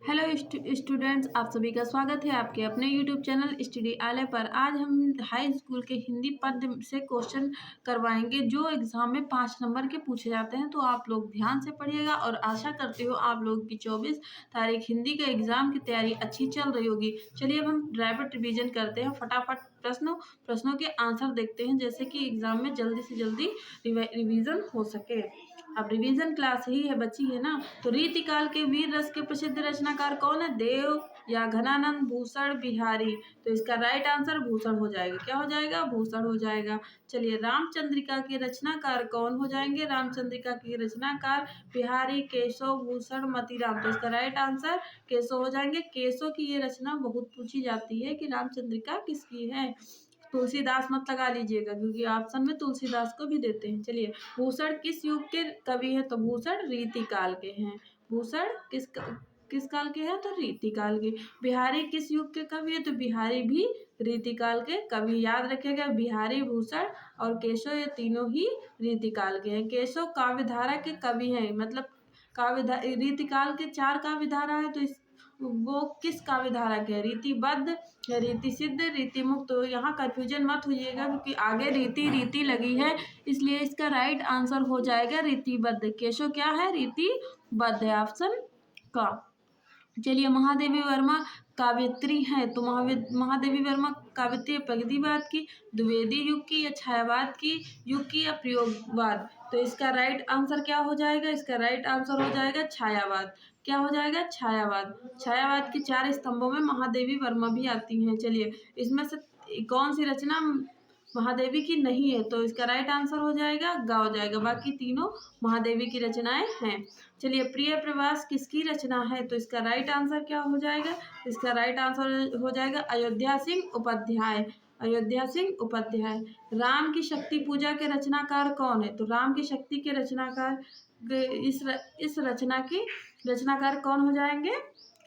Hello students, आप सभी का स्वागत है आपके अपने यूट्यूब चैनल स्टडी आलय पर। आज हम हाई स्कूल के हिंदी पद्य से क्वेश्चन करवाएंगे जो एग्जाम में 5 नंबर के पूछे जाते हैं। तो आप लोग ध्यान से पढ़िएगा और आशा करती हो आप लोग की 24 तारीख हिंदी के एग्जाम की तैयारी अच्छी चल रही होगी। चलिए अब हम रैपिड रिवीजन करते हैं, फटाफट प्रश्नों के आंसर देखते हैं, जैसे कि एग्जाम में जल्दी से जल्दी रिवीजन हो सके। अब रिवीजन क्लास ही है, बची है ना। तो रीतिकाल के वीर रस के प्रसिद्ध रचनाकार कौन है? देव या घनानंद भूषण बिहारी। तो इसका राइट आंसर भूषण हो जाएगा। क्या हो जाएगा? भूषण हो जाएगा। चलिए रामचंद्रिका के रचनाकार कौन हो जाएंगे? रामचंद्रिका के रचनाकार बिहारी केशव भूषण मतीराम। तो इसका राइट आंसर केशव हो जाएंगे। केशव की ये रचना बहुत पूछी जाती है कि रामचंद्रिका किसकी है। तुलसीदास मत लगा लीजिएगा क्योंकि ऑप्शन में तुलसीदास को भी देते हैं। चलिए भूषण किस युग के कवि है? तो भूषण रीतिकाल के हैं। भूषण किस काल के हैं? तो रीतिकाल के। बिहारी किस युग के कवि है? तो बिहारी भी रीतिकाल के कवि। याद रखिएगा, बिहारी, भूषण और केशव ये तीनों ही रीतिकाल के हैं। केशव काव्यधारा के कवि हैं, मतलब रीतिकाल के 4 काव्यधारा है, तो इस वो किस काव्यधारा के हैं? रीतिबद्ध या रीति सिद्ध, रीति मुक्त। तो यहाँ कंफ्यूजन मत होइएगा क्योंकि आगे रीति लगी है, इसलिए इसका राइट आंसर हो जाएगा रीतिबद्ध। केशव क्या है? रीतिबद्ध है ऑप्शन का। चलिए महादेवी वर्मा काव्यत्री है, तो महादेवी वर्मा काव्यत्री प्रगतिवाद की, द्विवेदी युग की या छायावाद की युग की या प्रयोगवाद। तो इसका राइट आंसर क्या हो जाएगा? इसका राइट आंसर हो जाएगा छायावाद। क्या हो जाएगा? छायावाद। छायावाद के 4 स्तंभों में महादेवी वर्मा भी आती हैं। चलिए इसमें से कौन सी रचना महादेवी की नहीं है? तो इसका राइट आंसर हो जाएगा गा हो जाएगा। बाकी तीनों महादेवी की रचनाएं हैं। चलिए प्रिय प्रवास किसकी रचना है? तो इसका राइट आंसर क्या हो जाएगा? इसका राइट आंसर हो जाएगा अयोध्या सिंह उपाध्याय। अयोध्या सिंह उपाध्याय। राम की शक्ति पूजा के रचनाकार कौन है? तो राम की शक्ति के रचनाकार इस रचना के रचनाकार कौन हो जाएंगे?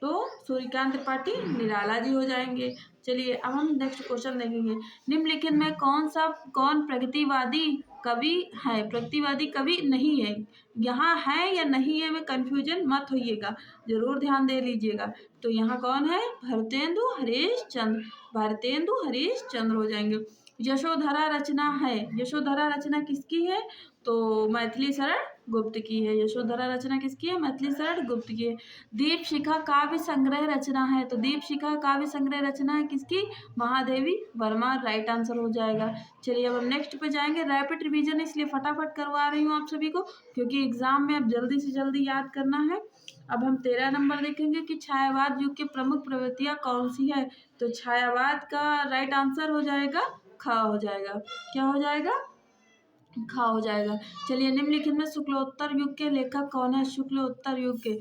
तो सूर्यकांत त्रिपाठी निराला जी हो जाएंगे। चलिए अब हम नेक्स्ट क्वेश्चन देखेंगे। निम्नलिखित में कौन प्रगतिवादी कवि है? प्रगतिवादी कवि नहीं है। यहाँ है या नहीं है में कंफ्यूजन मत होइएगा, जरूर ध्यान दे लीजिएगा। तो यहाँ कौन है? भारतेंदु हरीशचंद्र। भारतेंदु हरीशचंद्र हो जाएंगे। यशोधरा रचना है, यशोधरा रचना किसकी है? तो मैथिली शरण गुप्त की है। यशोधरा रचना किसकी है? मैथिली शरण गुप्त की है। दीप शिखा काव्य संग्रह रचना है, तो दीप शिखा काव्य संग्रह रचना है किसकी? महादेवी वर्मा। राइट आंसर हो जाएगा। चलिए अब हम नेक्स्ट पे जाएंगे। रैपिड रिवीजन इसलिए फटाफट करवा रही हूँ आप सभी को क्योंकि एग्जाम में अब जल्दी से जल्दी याद करना है। अब हम 13 नंबर देखेंगे कि छायावाद युग की प्रमुख प्रवृत्तियां कौन सी है? तो छायावाद का राइट आंसर हो जाएगा खा हो जाएगा। क्या हो जाएगा? खा हो जाएगा। चलिए निम्नलिखित में शुक्लोत्तर युग के लेखक कौन है? शुक्लोत्तर युग के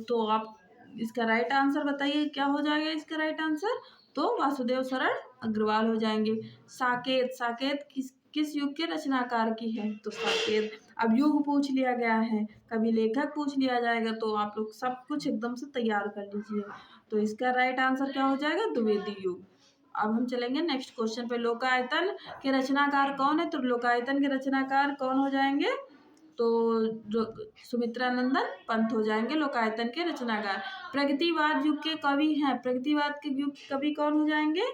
तो आप इसका राइट आंसर बताइए। क्या हो जाएगा इसका राइट आंसर? तो वासुदेव शरण अग्रवाल हो जाएंगे। साकेत, साकेत किस युग के रचनाकार की है? तो साकेत। अब युग पूछ लिया गया है, कभी लेखक पूछ लिया जाएगा, तो आप लोग सब कुछ एकदम से तैयार कर लीजिए। तो इसका राइट आंसर क्या हो जाएगा? द्विवेदी युग। अब हम चलेंगे नेक्स्ट क्वेश्चन पे। लोकायतन के रचनाकार कौन है? तो लोकायतन के रचनाकार कौन हो जाएंगे? तो जो सुमित्रानंदन पंत हो जाएंगे लोकायतन के रचनाकार। प्रगतिवाद युग के कवि हैं, प्रगतिवाद के युग के कवि कौन हो जाएंगे?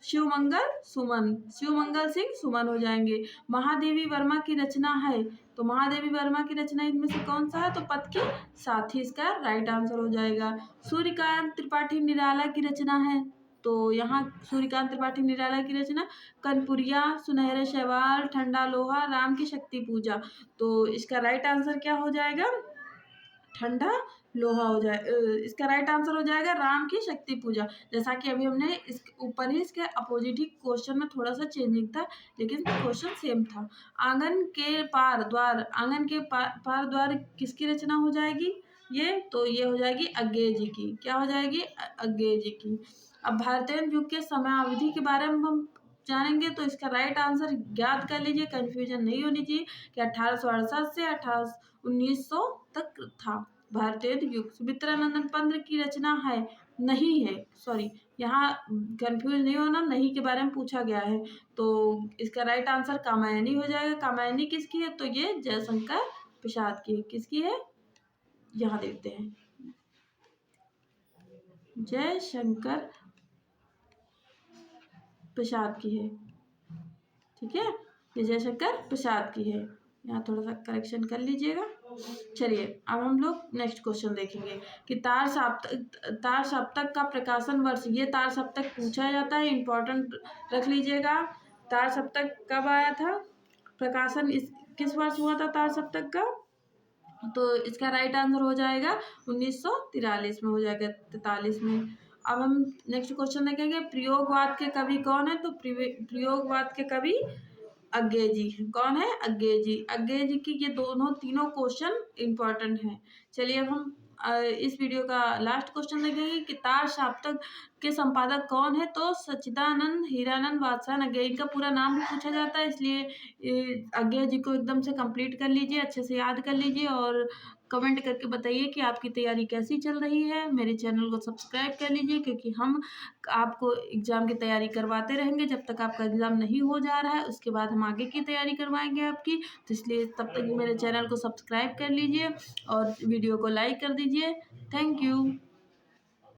शिवमंगल सुमन, शिवमंगल सिंह सुमन हो जाएंगे। महादेवी वर्मा की रचना है, तो महादेवी वर्मा की रचना इनमें से कौन सा है? तो पथ के साथी इसका राइट आंसर हो जाएगा। सूर्यकांत त्रिपाठी निराला की रचना है, तो यहाँ सूर्यकांत त्रिपाठी निराला की रचना कनपुरिया, सुनहरे शैवाल, ठंडा लोहा, राम की शक्ति पूजा। तो इसका राइट आंसर क्या हो जाएगा? ठंडा लोहा हो जाए। इसका राइट आंसर हो जाएगा राम की शक्ति पूजा। जैसा कि अभी हमने इस ऊपर ही इसके अपोजिट ही क्वेश्चन में थोड़ा सा चेंजिंग था, लेकिन क्वेश्चन सेम था। आंगन के पार द्वार, आंगन के पार द्वार किसकी रचना हो जाएगी? ये हो जाएगी अज्ञेय जी की। क्या हो जाएगी? अज्ञेय जी की। अब भारतीय युग के समयावधि के बारे में हम जानेंगे, तो इसका राइट आंसर याद कर लीजिए, कंफ्यूजन नहीं होनी चाहिए कि 1868 से 1900 तक था भारतीय युग। सुमित्रानंदन पंत की रचना है, नहीं है, सॉरी यहाँ कंफ्यूज नहीं होना, नहीं के बारे में पूछा गया है। तो इसका राइट आंसर कामायनी हो जाएगा। कामायनी किसकी है? तो ये जयशंकर प्रसाद की है। किसकी है? यहाँ देखते हैं। जयशंकर प्रसाद की है। ठीक है, ये जयशंकर प्रसाद की है। यहाँ थोड़ा सा करेक्शन कर लीजिएगा। चलिए अब हम लोग नेक्स्ट क्वेश्चन देखेंगे कि तार सप्तक का प्रकाशन वर्ष। ये तार सप्तक पूछा जाता है, इम्पोर्टेंट रख लीजिएगा। तार सप्तक कब आया था, प्रकाशन किस वर्ष हुआ था तार सप्तक का? तो इसका राइट आंसर हो जाएगा 1943 में हो जाएगा, 43 में। अब हम नेक्स्ट क्वेश्चन देखेंगे, प्रयोगवाद के कवि कौन है? तो प्रयोगवाद के कवि अज्ञे जी। कौन है? अज्ञे जी। अज्ञे जी की ये तीनों क्वेश्चन इंपॉर्टेंट हैं। चलिए अब हम इस वीडियो का लास्ट क्वेश्चन देखेंगे कि तार सप्तक के संपादक कौन है? तो सच्चिदानंद हीरानंद बादशाह अज्ञे। इनका पूरा नाम भी पूछा जाता है, इसलिए अज्ञे जी को एकदम से कंप्लीट कर लीजिए, अच्छे से याद कर लीजिए और कमेंट करके बताइए कि आपकी तैयारी कैसी चल रही है। मेरे चैनल को सब्सक्राइब कर लीजिए, क्योंकि हम आपको एग्ज़ाम की तैयारी करवाते रहेंगे जब तक आपका एग्ज़ाम नहीं हो जा रहा है। उसके बाद हम आगे की तैयारी करवाएंगे आपकी, तो इसलिए तब तक मेरे चैनल को सब्सक्राइब कर लीजिए और वीडियो को लाइक कर दीजिए। Thank you.